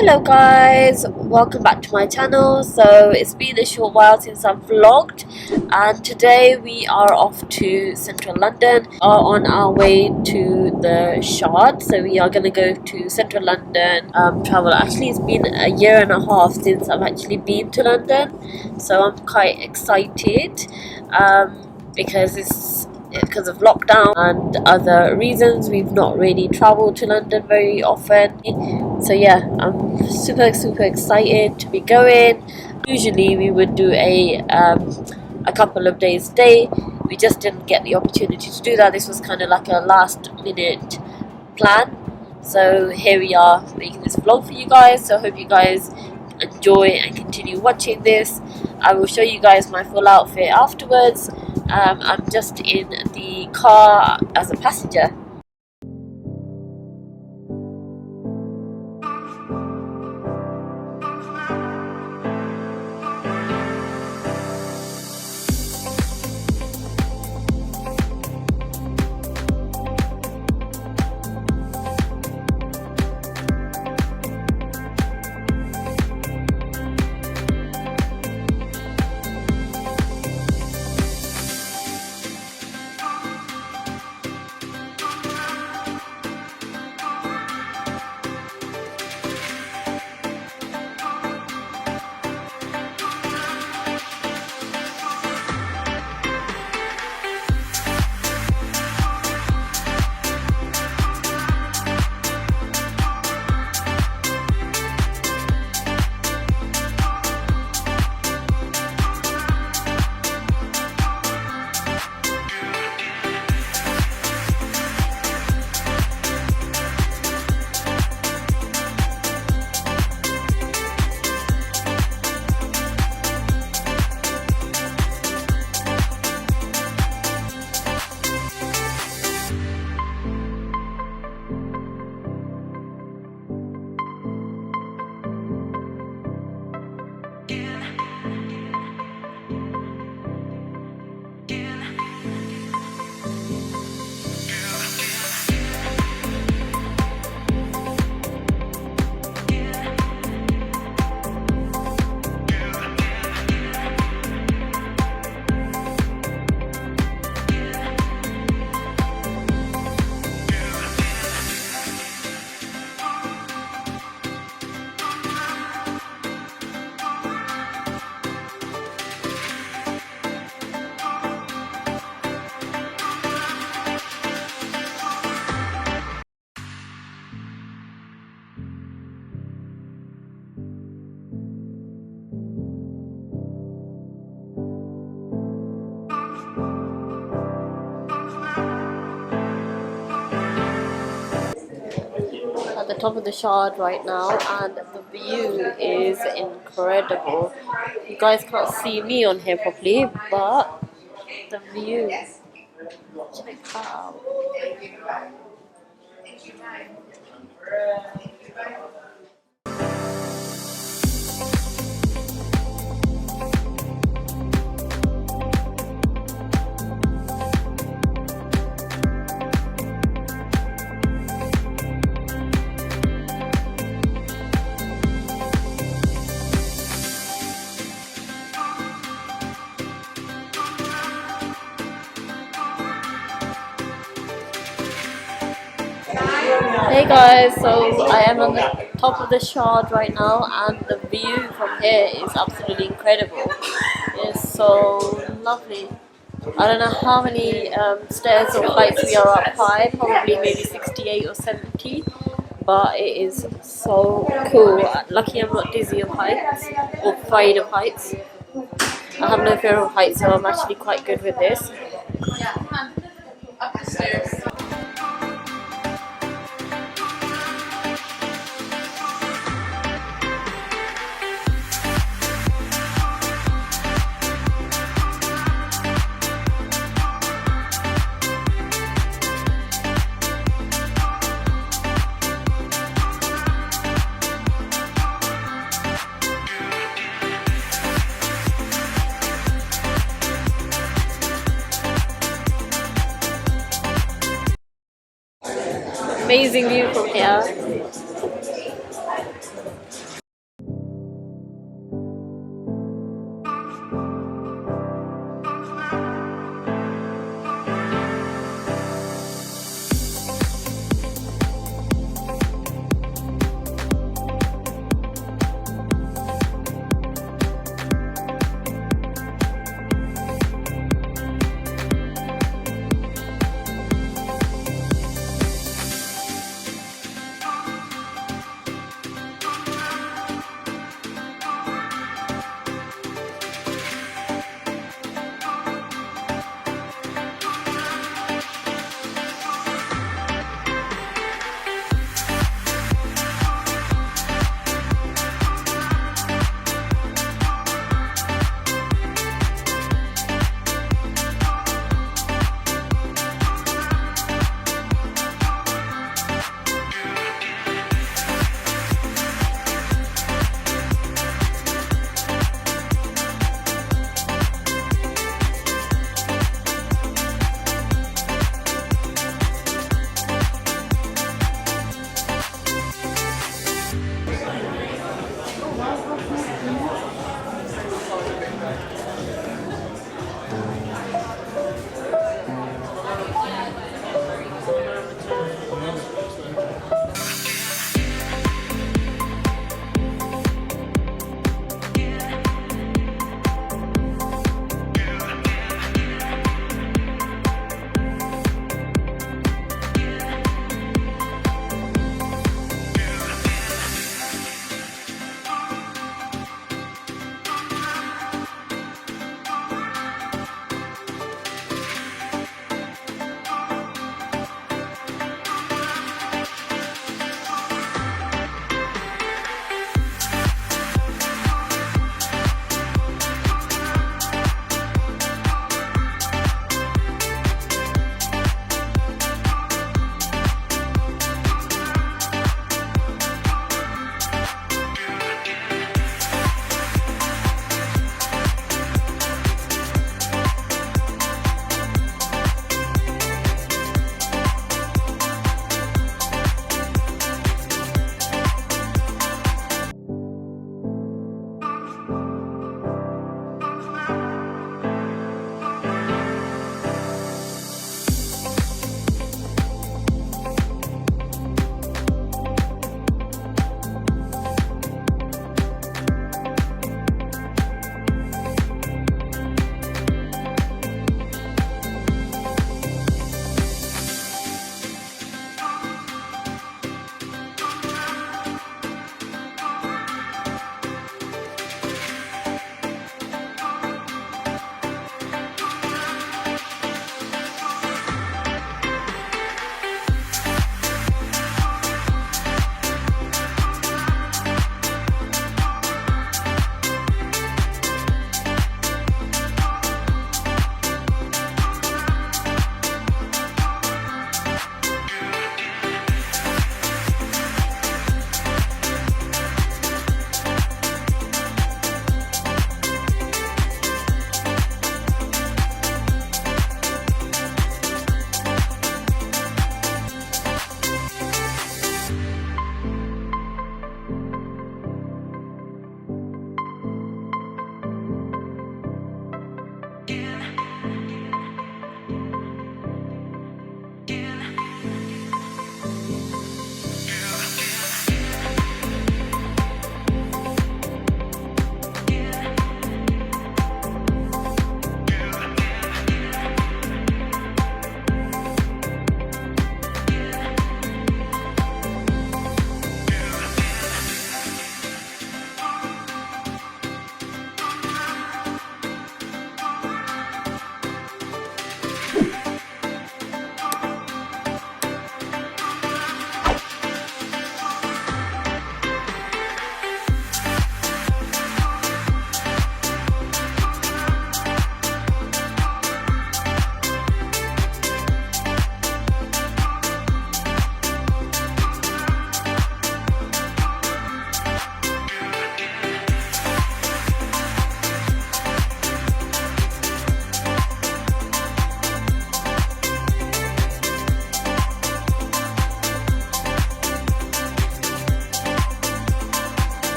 Hello guys, welcome back to my channel. So it's been a short while since I've vlogged, and today we are off to central London, on our way to the Shard. So we are going to go to central London, travel. Actually, it's been a year and a half since I've actually been to London, so I'm quite excited because of lockdown and other reasons we've not really traveled to London very often. So yeah, I'm super excited to be going. Usually we would do a couple of days stay. We just didn't get the opportunity to do that. This was kind of like a last minute plan. So here we are making this vlog for you guys. So I hope you guys enjoy and continue watching this. I will show you guys my full outfit afterwards. I'm just in the car as a passenger. At the top of the Shard right now, and the view is incredible. You guys can't see me on here properly, but the view, check that out. Hey guys, so I am on the top of the Shard right now, and the view from here is absolutely incredible. It's so lovely. I don't know how many stairs or heights we are up high, probably maybe 68 or 70, but it is so cool. Lucky I'm not dizzy of heights or afraid of heights. I have no fear of heights, so I'm actually quite good with this. Yeah, come on. Up the stairs. Amazing view from here.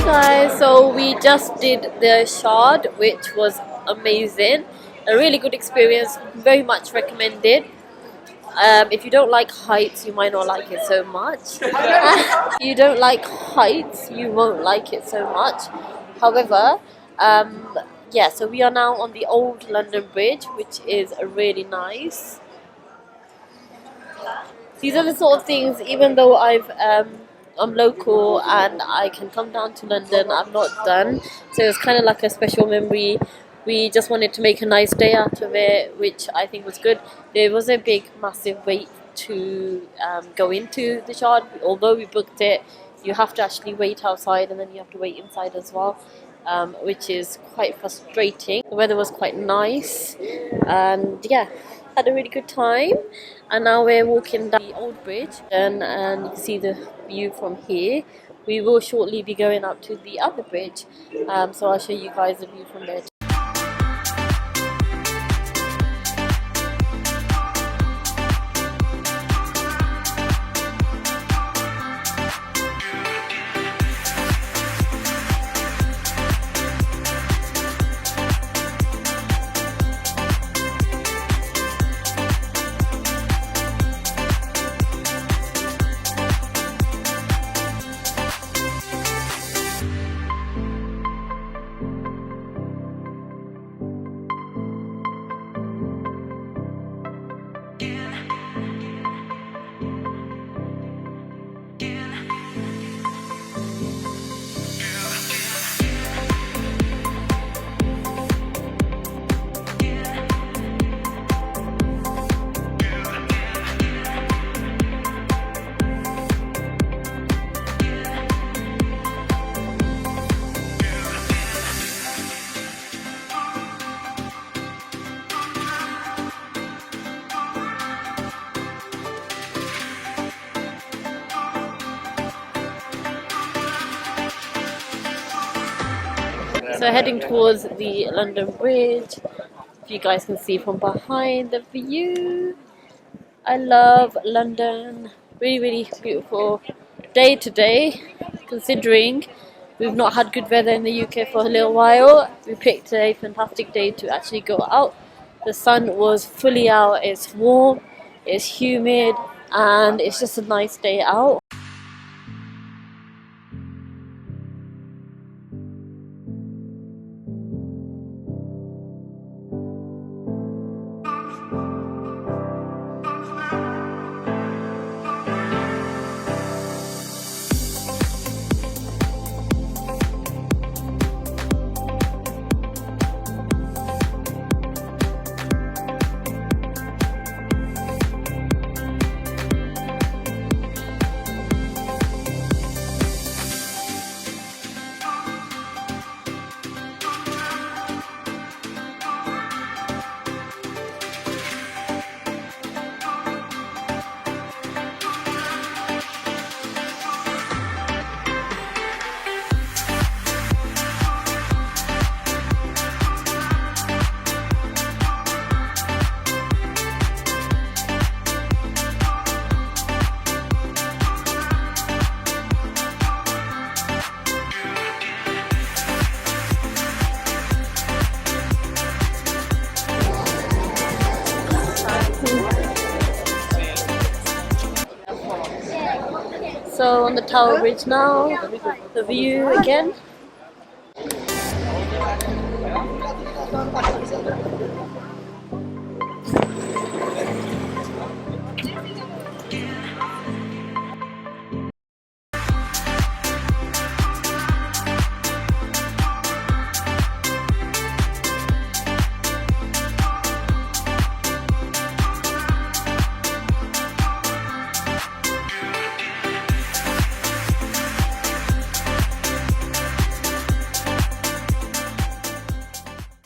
Guys, so we just did the Shard, which was amazing. A really good experience, very much recommended. If you don't like heights, you might not like it so much. If you don't like heights, you won't like it so much. However, yeah, so we are now on the old London Bridge, which is really nice. These are the sort of things, even though I'm local and I can come down to London, I've not done. So it was kind of like a special memory. We just wanted to make a nice day out of it, which I think was good. There was a big, massive wait to go into the Shard. Although we booked it, you have to actually wait outside and then you have to wait inside as well, which is quite frustrating. The weather was quite nice, and yeah, had a really good time. And now we're walking down the old bridge, and you can see the view from here. We will shortly be going up to the other bridge, so I'll show you guys the view from there. So heading towards the London Bridge. If you guys can see from behind the view. I love London. Really, really beautiful day today, considering we've not had good weather in the UK for a little while. We picked a fantastic day to actually go out. The sun was fully out, it's warm, it's humid, and it's just a nice day out. So on the Tower Bridge now, the view again.